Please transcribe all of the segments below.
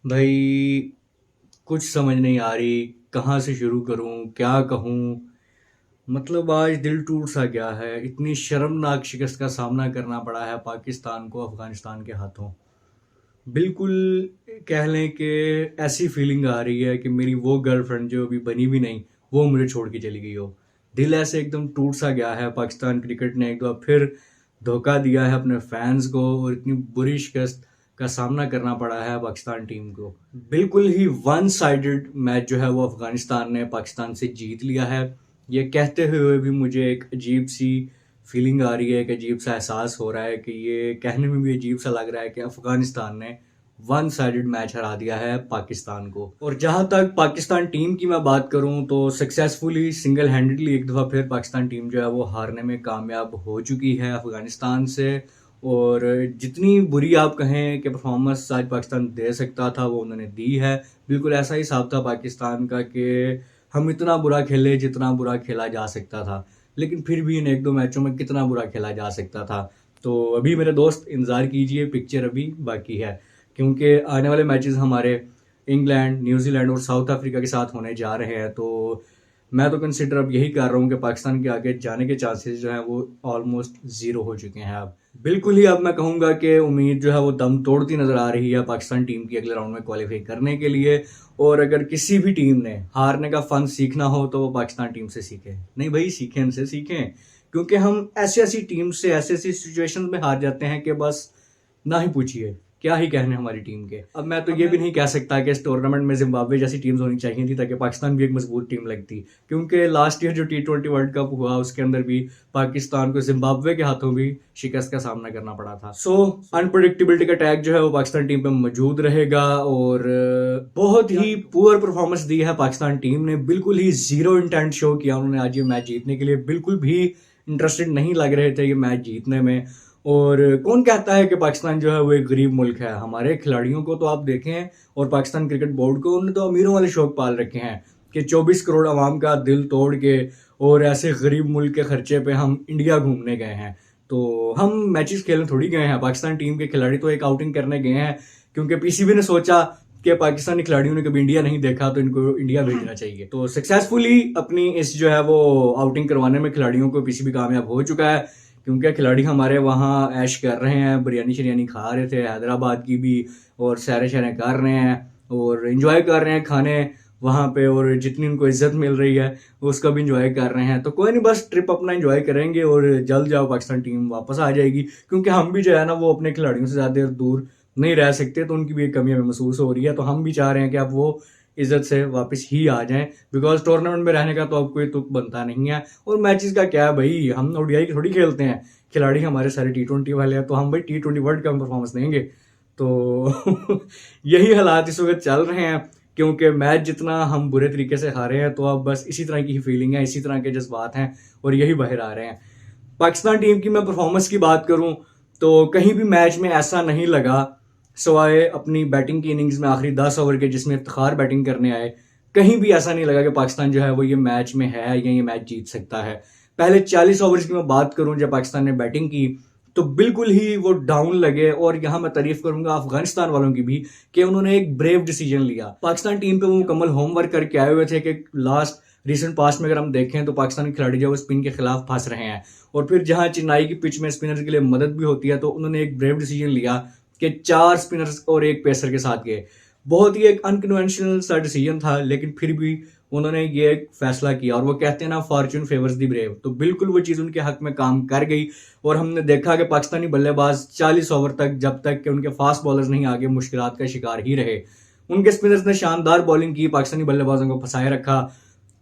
भाई, कुछ समझ नहीं आ रही। कहाँ से शुरू करूँ, क्या कहूँ। मतलब आज दिल टूट सा गया है। इतनी शर्मनाक शिकस्त का सामना करना पड़ा है पाकिस्तान को अफगानिस्तान के हाथों। बिल्कुल कह लें कि ऐसी फीलिंग आ रही है कि मेरी वो गर्लफ्रेंड जो अभी बनी भी नहीं, वो मुझे छोड़ के चली गई हो। दिल ऐसे एकदम टूट सा गया है। पाकिस्तान क्रिकेट ने एक बार फिर धोखा दिया है अपने फैंस को और इतनी बुरी शिकस्त का सामना करना पड़ा है पाकिस्तान टीम को। बिल्कुल ही वन साइडेड मैच जो है वो अफगानिस्तान ने पाकिस्तान से जीत लिया है। ये कहते हुए भी मुझे एक अजीब सी फीलिंग आ रही है, एक अजीब सा एहसास हो रहा है कि ये कहने में भी अजीब सा लग रहा है कि अफगानिस्तान ने वन साइडेड मैच हरा दिया है पाकिस्तान को। और जहां तक पाकिस्तान टीम की मैं बात करूं तो सक्सेसफुली सिंगल हैंडेडली एक दफ़ा फिर पाकिस्तान टीम जो है वो हारने में कामयाब हो चुकी है अफगानिस्तान से। और जितनी बुरी आप कहें कि परफॉर्मेंस आज पाकिस्तान दे सकता था वो उन्होंने दी है। बिल्कुल ऐसा ही हिसाब था पाकिस्तान का कि हम इतना बुरा खेले जितना बुरा खेला जा सकता था, लेकिन फिर भी इन एक दो मैचों में कितना बुरा खेला जा सकता था। तो अभी मेरे दोस्त इंतज़ार कीजिए, पिक्चर अभी बाकी है, क्योंकि आने वाले मैचेस हमारे इंग्लैंड, न्यूजीलैंड और साउथ अफ्रीका के साथ होने जा रहे हैं। तो मैं तो कंसिडर अब यही कर रहा हूँ कि पाकिस्तान के आगे जाने के चांसेस जो हैं वो ऑलमोस्ट ज़ीरो हो चुके हैं अब। बिल्कुल ही अब मैं कहूँगा कि उम्मीद जो है वो दम तोड़ती नज़र आ रही है पाकिस्तान टीम की अगले राउंड में क्वालिफाई करने के लिए। और अगर किसी भी टीम ने हारने का फन सीखना हो तो वो पाकिस्तान टीम से सीखे। नहीं भाई, सीखें, इनसे सीखें, क्योंकि हम ऐसी ऐसी टीम से ऐसी ऐसी सिचुएशन में हार जाते हैं कि बस ना ही पूछिए, क्या ही कहने हमारी टीम के। अब मैं तो ये भी नहीं कह सकता कि इस टूर्नामेंट में जिम्बाब्वे जैसी टीम्स होनी चाहिए थी ताकि पाकिस्तान भी एक मजबूत टीम लगती, क्योंकि लास्ट ईयर जो T20 वर्ल्ड कप हुआ उसके अंदर भी पाकिस्तान को जिम्बाब्वे के हाथों भी शिकस्त का सामना करना पड़ा था। सो अनप्रडिक्टेबिलिटी का टैग जो है वो पाकिस्तान टीम पे मौजूद रहेगा। और बहुत ही पुअर परफॉर्मेंस दी है पाकिस्तान टीम ने। बिल्कुल ही जीरो इंटेंट शो किया उन्होंने आज ये मैच जीतने के लिए। बिल्कुल भी इंटरेस्टेड नहीं लग रहे थे ये मैच जीतने में। और कौन कहता है कि पाकिस्तान जो है वो एक गरीब मुल्क है। हमारे खिलाड़ियों को तो आप देखें, और पाकिस्तान क्रिकेट बोर्ड को, उन्होंने तो अमीरों वाले शौक पाल रखे हैं कि 24 करोड़ आवाम का दिल तोड़ के और ऐसे गरीब मुल्क के खर्चे पे हम इंडिया घूमने गए हैं। तो हम मैचेस खेलने थोड़ी गए हैं। पाकिस्तान टीम के खिलाड़ी तो एक आउटिंग करने गए हैं क्योंकि पीसीबी ने सोचा कि पाकिस्तानी खिलाड़ियों ने कभी इंडिया नहीं देखा तो इनको इंडिया भेजना चाहिए। तो सक्सेसफुली अपनी इस जो है वो आउटिंग करवाने में खिलाड़ियों को पीसीबी कामयाब हो चुका है, क्योंकि खिलाड़ी हमारे वहाँ ऐश कर रहे हैं, बिरयानी शिरयानी खा रहे थे हैदराबाद की भी, और सैरें शैरें कर रहे हैं और इन्जॉय कर रहे हैं खाने वहाँ पे, और जितनी उनको इज्जत मिल रही है उसका भी इंजॉय कर रहे हैं। तो कोई नहीं, बस ट्रिप अपना इंजॉय करेंगे और जल्द जाओ पाकिस्तान टीम वापस आ जाएगी, क्योंकि हम भी जो है ना वो अपने खिलाड़ियों से ज़्यादा देर दूर नहीं रह सकते। तो उनकी भी एक कमी हमें महसूस हो रही है। तो हम भी चाह रहे हैं कि अब वो इज्जत से वापस ही आ जाएं, बिकॉज टूर्नामेंट में रहने का तो अब कोई तुक बनता नहीं है। और मैचेस का क्या है भाई, हम ओडीआई थोड़ी खेलते हैं। खिलाड़ी हमारे सारे T20 वाले हैं, तो हम भाई T20 वर्ल्ड कप परफॉर्मेंस देंगे। तो यही हालात इस वक्त चल रहे हैं, क्योंकि मैच जितना हम बुरे तरीके से हारे हैं तो अब बस इसी तरह की ही फीलिंग है, इसी तरह के जज्बात हैं और यही बाहर आ रहे हैं। पाकिस्तान टीम की मैं परफॉर्मेंस की बात करूं तो कहीं भी मैच में ऐसा नहीं लगा, सवाए अपनी बैटिंग की इनिंग्स में आखिरी 10 ओवर के जिसमें इफ्तिखार बैटिंग करने आए, कहीं भी ऐसा नहीं लगा कि पाकिस्तान जो है वो ये मैच में है या ये मैच जीत सकता है। पहले 40 ओवर्स की मैं बात करूं जब पाकिस्तान ने बैटिंग की तो बिल्कुल ही वो डाउन लगे। और यहाँ मैं तारीफ करूंगा अफगानिस्तान वालों की भी कि उन्होंने एक ब्रेव डिसीजन लिया। पाकिस्तान टीम पे वो मुकम्मल होमवर्क करके आए हुए थे कि लास्ट रिसेंट पास्ट में अगर हम देखें तो पाकिस्तानी खिलाड़ी जो स्पिन के खिलाफ फंस रहे हैं, और फिर जहां चेन्नई की पिच में स्पिनर्स के लिए मदद भी होती है तो उन्होंने एक ब्रेव डिसीजन लिया कि 4 स्पिनर्स और एक पेसर के साथ गए। बहुत ही एक अनकन्वेंशनल सा डिसीजन था, लेकिन फिर भी उन्होंने ये एक फैसला किया। और वो कहते हैं ना, फॉर्चून फेवर्स दी ब्रेव, तो बिल्कुल वो चीज़ उनके हक में काम कर गई। और हमने देखा कि पाकिस्तानी बल्लेबाज 40 ओवर तक, जब तक कि उनके फास्ट बॉलर्स नहीं आगे, मुश्किलात का शिकार ही रहे। उनके स्पिनर्स ने शानदार बॉलिंग की, पाकिस्तानी बल्लेबाजों को फंसाए रखा।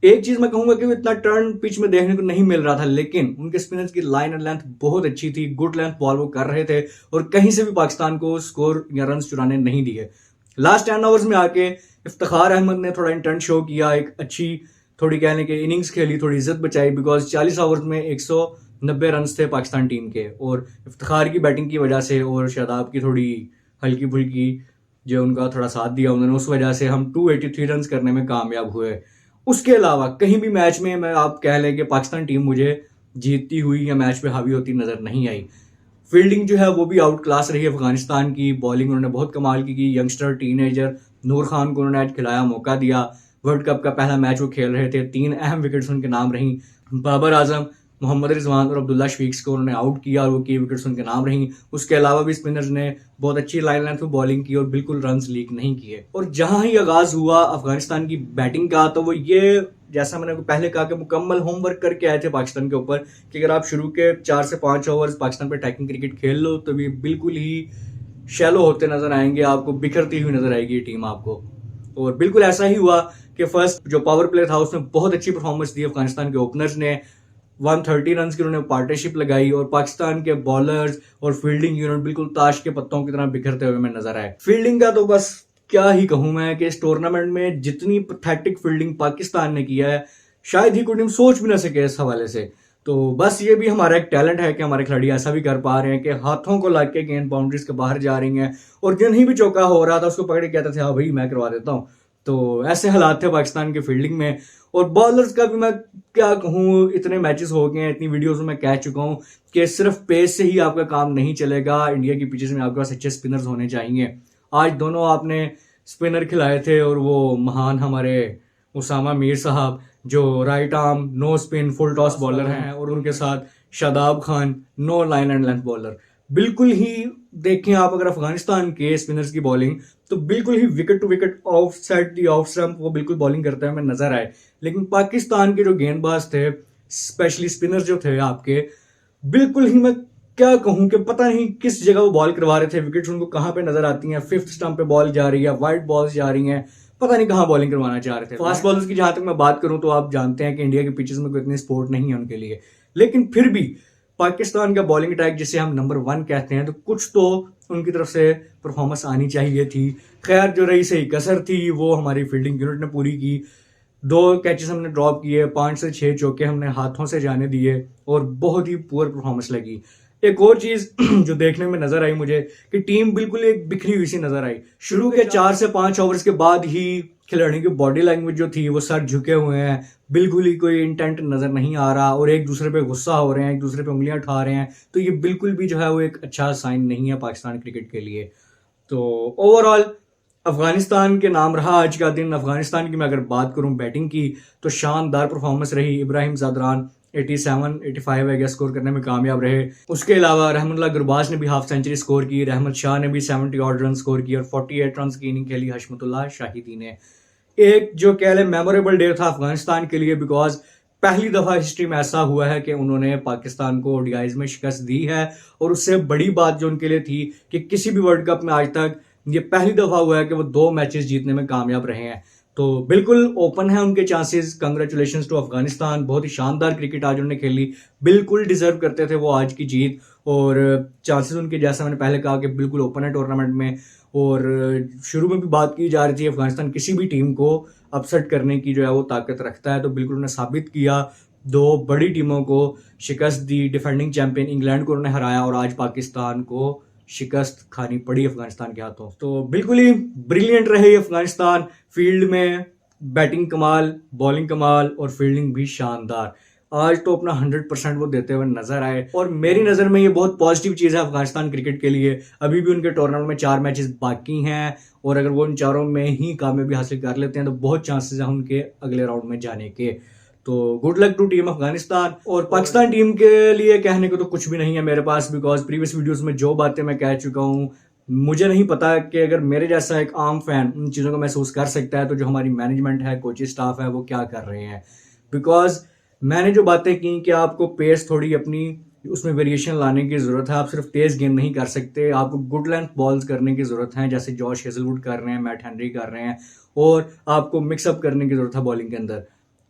एक चीज मैं कहूंगा कि वो इतना टर्न पिच में देखने को नहीं मिल रहा था, लेकिन उनके स्पिनर्स की लाइन एंड लेंथ बहुत अच्छी थी, गुड लेंथ बॉल वो कर रहे थे और कहीं से भी पाकिस्तान को स्कोर या रन चुराने नहीं दिए। लास्ट 10 ओवर्स में आके इफ्तिखार अहमद ने थोड़ा इंटेंट शो किया, एक अच्छी थोड़ी कहने की इनिंग्स खेली, थोड़ी इज्जत बचाई, बिकॉज 40 ओवर्स में 190 रन थे पाकिस्तान टीम के। और इफ्तिखार की बैटिंग की वजह से और शादाब की थोड़ी हल्की फुल्की जो उनका थोड़ा साथ दिया उन्होंने, उस वजह से हम 283 रन करने में कामयाब हुए। उसके अलावा कहीं भी मैच में मैं आप कह लें कि पाकिस्तान टीम मुझे जीतती हुई या मैच पे हावी होती नजर नहीं आई। फील्डिंग जो है वो भी आउट क्लास रही अफगानिस्तान की। बॉलिंग उन्होंने बहुत कमाल की यंगस्टर टीनेजर नूर खान को उन्होंने आज खिलाया, मौका दिया। वर्ल्ड कप का पहला मैच वो खेल रहे थे, 3 अहम विकेट्स उनके नाम रहीं। बाबर आजम, मोहम्मद रिजवान और अब्दुल्ला शफीक्स को उन्होंने आउट किया और वो की विकेट्स उनके नाम रहीं। उसके अलावा भी स्पिनर्स ने बहुत अच्छी लाइन लेंथ में बॉलिंग की और बिल्कुल रन्स लीक नहीं किए। और जहां ही आगाज हुआ अफगानिस्तान की बैटिंग का, तो वो ये, जैसा मैंने पहले कहा कि मुकम्मल होमवर्क करके आए थे पाकिस्तान के ऊपर कि अगर आप शुरू के 4 से 5 ओवर्स पाकिस्तान पे अटैकिंग क्रिकेट खेल लो तो भी बिल्कुल ही शैलो होते नजर आएंगे, आपको बिखरती हुई नजर आएगी ये टीम आपको। और बिल्कुल ऐसा ही हुआ कि फर्स्ट जो पावर प्ले था उसमें बहुत अच्छी परफॉर्मेंस दी अफगानिस्तान के ओपनर्स ने। 130 रन की उन्होंने पार्टनरशिप लगाई और पाकिस्तान के बॉलर्स और फील्डिंग यूनिट बिल्कुल ताश के पत्तों की तरह बिखरते हुए मैं नजर आए। फील्डिंग का तो बस क्या ही कहूं मैं कि इस टूर्नामेंट में जितनी पैथेटिक फील्डिंग पाकिस्तान ने किया है शायद ही कोई टीम सोच भी ना सके इस हवाले से। तो बस ये भी हमारा एक टैलेंट है कि हमारे खिलाड़ी ऐसा भी कर पा रहे हैं कि हाथों को लाके गेंद बाउंड्रीज के बाहर जा रही हैं और जिन्हीं भी चौका हो रहा था उसको पकड़ के कहते थे हाँ भाई मैं करवा देता हूँ। तो ऐसे हालात थे पाकिस्तान की फील्डिंग में। और बॉलर्स का भी मैं क्या कहूँ, इतने मैचेस हो गए हैं, इतनी वीडियोस में मैं कह चुका हूँ कि सिर्फ पेस से ही आपका काम नहीं चलेगा। इंडिया की पिचेस में आपके पास अच्छे स्पिनर्स होने चाहिए। आज दोनों आपने स्पिनर खिलाए थे और वो महान हमारे उसामा मीर साहब जो right arm no spin full toss bowler हैं, और उनके साथ Shadab Khan no line and length bowler. बिल्कुल ही देखें आप अगर अफगानिस्तान के स्पिनर्स की बॉलिंग, तो बिल्कुल ही wicket to wicket outside the off stump वो बिल्कुल बॉलिंग करते हुए नजर आए। लेकिन पाकिस्तान के जो गेंदबाज थे, स्पेशली स्पिनर जो थे आपके, बिल्कुल ही मैं क्या कहूं कि पता नहीं किस जगह वो बॉल करवा रहे थे। विकेट्स उनको कहां पे नजर आती हैं, फिफ्थ स्टंप पे बॉल जा रही है, वाइड बॉल्स जा रही हैं, पता नहीं कहां बॉलिंग करवाना चाह रहे थे। फास्ट बॉलर्स की जहां तक मैं बात करूं तो आप जानते हैं कि इंडिया के पिचेस में कोई इतनी सपोर्ट नहीं है उनके लिए, लेकिन फिर भी पाकिस्तान का बॉलिंग अटैक जिसे हम नंबर 1 कहते हैं, तो कुछ तो उनकी तरफ से परफॉर्मेंस आनी चाहिए थी। खैर जो रही सही कसर थी वो हमारी फील्डिंग यूनिट ने पूरी की। 2 कैचेस हमने ड्रॉप किए, 5 से 6 चौके हमने हाथों से जाने दिए और बहुत ही पुअर परफॉर्मेंस लगी। एक और चीज जो देखने में नजर आई मुझे कि टीम बिल्कुल एक बिखरी हुई सी नजर आई। शुरू के 4 से 5 ओवर्स के बाद ही खिलाड़ियों की बॉडी लैंग्वेज जो थी वो सर झुके हुए हैं, बिल्कुल ही कोई इंटेंट नजर नहीं आ रहा और एक दूसरे पे गुस्सा हो रहे हैं, एक दूसरे पे उंगलियां उठा रहे हैं। तो ये बिल्कुल भी जो है वो एक अच्छा साइन नहीं है पाकिस्तान क्रिकेट के लिए। तो ओवरऑल अफगानिस्तान के नाम रहा आज का दिन। अफगानिस्तान की मैं अगर बात करूं बैटिंग की, तो शानदार परफॉर्मेंस रही। इब्राहिम ज़ादरान 87 85 है स्कोर करने में कामयाब रहे। उसके अलावा रहमुल्लाह गुरबाज ने भी हाफ सेंचुरी स्कोर की, रहमत शाह ने भी 70 ऑड रन स्कोर की और 48 रन की इनिंग खेली हशमतुल्लाह शाहिदी ने। एक जो कह लें मेमोरेबल डे था अफगानिस्तान के लिए, बिकॉज पहली दफा हिस्ट्री में ऐसा हुआ है कि उन्होंने पाकिस्तान को ओडीआईज में शिकस्त दी है। और उससे बड़ी बात जो उनके लिए थी कि किसी भी वर्ल्ड कप में आज तक ये पहली दफा हुआ है कि वो 2 मैचेस जीतने में कामयाब रहे हैं। तो बिल्कुल ओपन है उनके चांसेस। कंग्रेचुलेशन टू अफगानिस्तान, बहुत ही शानदार क्रिकेट आज उन्होंने खेली, बिल्कुल डिजर्व करते थे वो आज की जीत। और चांसेस उनके, जैसा मैंने पहले कहा, कि बिल्कुल ओपन है टूर्नामेंट में। और शुरू में भी बात की जा रही थी अफगानिस्तान किसी भी टीम को अपसेट करने की जो है वो ताकत रखता है, तो बिल्कुल उन्होंने साबित किया। 2 बड़ी टीमों को शिकस्त दी, डिफेंडिंग चैंपियन इंग्लैंड को उन्होंने हराया और आज पाकिस्तान को शिकस्त खानी पड़ी अफगानिस्तान के हाथों। तो बिल्कुल ही ब्रिलियंट रहे अफगानिस्तान। फील्ड में बैटिंग कमाल, बॉलिंग कमाल और फील्डिंग भी शानदार। आज तो अपना 100% वो देते हुए नजर आए और मेरी नज़र में ये बहुत पॉजिटिव चीज़ है अफगानिस्तान क्रिकेट के लिए। अभी भी उनके टूर्नामेंट में 4 मैचेस बाकी हैं और अगर वो इन 4 में ही कामयाबी हासिल कर लेते हैं तो बहुत चांसेस हैं उनके अगले राउंड में जाने के। तो good luck to team Afghanistan. और पाकिस्तान टीम के लिए कहने को तो कुछ भी नहीं है मेरे पास, बिकॉज प्रीवियस वीडियोस में जो बातें मैं कह चुका हूँ, मुझे नहीं पता कि अगर मेरे जैसा एक आम फैन उन चीज़ों को महसूस कर सकता है तो जो हमारी मैनेजमेंट है, कोचिंग स्टाफ है, वो क्या कर रहे हैं। बिकॉज मैंने जो बातें की कि आपको पेस थोड़ी अपनी उसमें वेरिएशन लाने की ज़रूरत है, आप सिर्फ तेज़ गेंद नहीं कर सकते, आपको गुड लेंथ बॉल्स करने की ज़रूरत है जैसे जॉश हेजलवुड कर रहे हैं, मैट हेनरी कर रहे हैं, और आपको मिक्सअप करने की ज़रूरत है बॉलिंग के अंदर।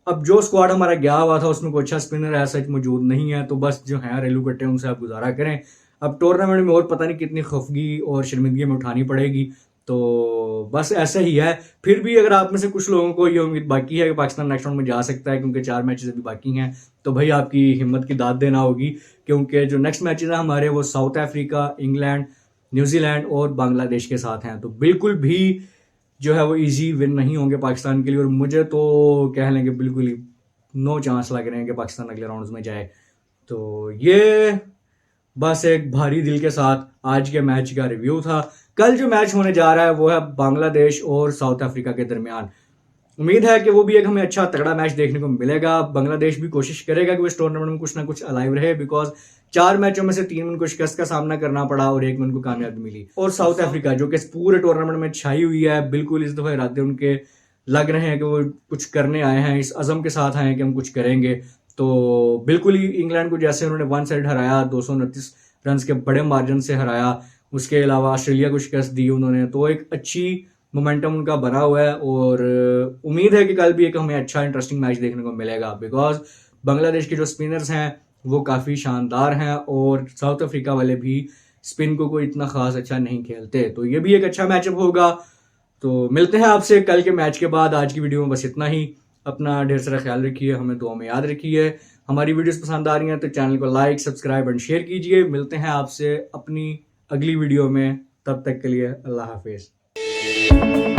अब जो स्क्वाड हमारा गया हुआ था उसमें कोई अच्छा स्पिनर ऐसा मौजूद नहीं है, तो बस जो है रेलू कट्टे उनसे आप गुजारा करें। अब टूर्नामेंट में और पता नहीं कितनी खफगी और शर्मिंदगी में उठानी पड़ेगी, तो बस ऐसा ही है। फिर भी अगर आप में से कुछ लोगों को ये उम्मीद बाकी है कि पाकिस्तान नेक्स्ट राउंड में जा सकता है क्योंकि 4 मैचेस अभी बाकी हैं, तो भाई आपकी हिम्मत की दाद देना होगी, क्योंकि जो नेक्स्ट मैचेस हैं हमारे वो साउथ अफ्रीका, इंग्लैंड, न्यूजीलैंड और बांग्लादेश के साथ हैं। तो बिल्कुल भी जो है वो इजी विन नहीं होंगे पाकिस्तान के लिए, और मुझे तो कह लेंगे बिल्कुल ही नो चांस लग रहे हैं कि पाकिस्तान अगले राउंड्स में जाए। तो ये बस एक भारी दिल के साथ आज के मैच का रिव्यू था। कल जो मैच होने जा रहा है वो है बांग्लादेश और साउथ अफ्रीका के दरमियान। उम्मीद है कि वो भी एक हमें अच्छा तगड़ा मैच देखने को मिलेगा। बांग्लादेश भी कोशिश करेगा कि वो इस टूर्नामेंट में कुछ ना कुछ अलाइव रहे, बिकॉज 4 मैचों में से 3 में उनको शिकस्त का सामना करना पड़ा और 1 में उनको कामयाबी मिली। और साउथ अफ्रीका जो कि इस पूरे टूर्नामेंट में छाई हुई है, बिल्कुल इस दफा इरादे उनके लग रहे हैं कि वो कुछ करने आए हैं, इस अज़म के साथ आए हैं कि हम कुछ करेंगे। तो बिल्कुल ही इंग्लैंड को जैसे उन्होंने 1 साइड हराया, 229 रन के बड़े मार्जिन से हराया, उसके अलावा ऑस्ट्रेलिया को शिकस्त दी उन्होंने, तो एक अच्छी मोमेंटम उनका बना हुआ है। और उम्मीद है कि कल भी एक हमें अच्छा इंटरेस्टिंग मैच देखने को मिलेगा, बिकॉज बांग्लादेश के जो स्पिनर्स हैं वो काफ़ी शानदार हैं और साउथ अफ्रीका वाले भी स्पिन को कोई इतना खास अच्छा नहीं खेलते। तो ये भी एक अच्छा मैचअप होगा। तो मिलते हैं आपसे कल के मैच के बाद। आज की वीडियो में बस इतना ही। अपना ढेर सारा ख्याल रखिए, हमें दुआ में याद रखिए। हमारी वीडियोस पसंद आ रही हैं तो चैनल को लाइक, सब्सक्राइब एंड शेयर कीजिए। मिलते हैं आपसे अपनी अगली वीडियो में, तब तक के लिए अल्लाह हाफिज़।